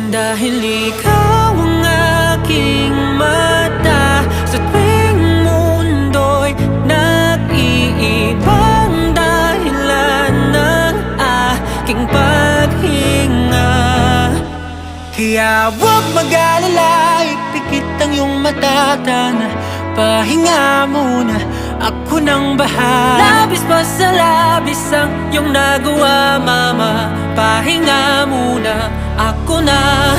Dahil ikaw ang aking mata sa tuwing mundo'y nag-iibang dahilan ng aking paghinga. Kaya huwag mag-alala, ipikit ang iyong mata, tana, pahinga muna, ako nang bahala. Labis pa sa labis ang iyong nagawa, mama, pahinga muna, ako na.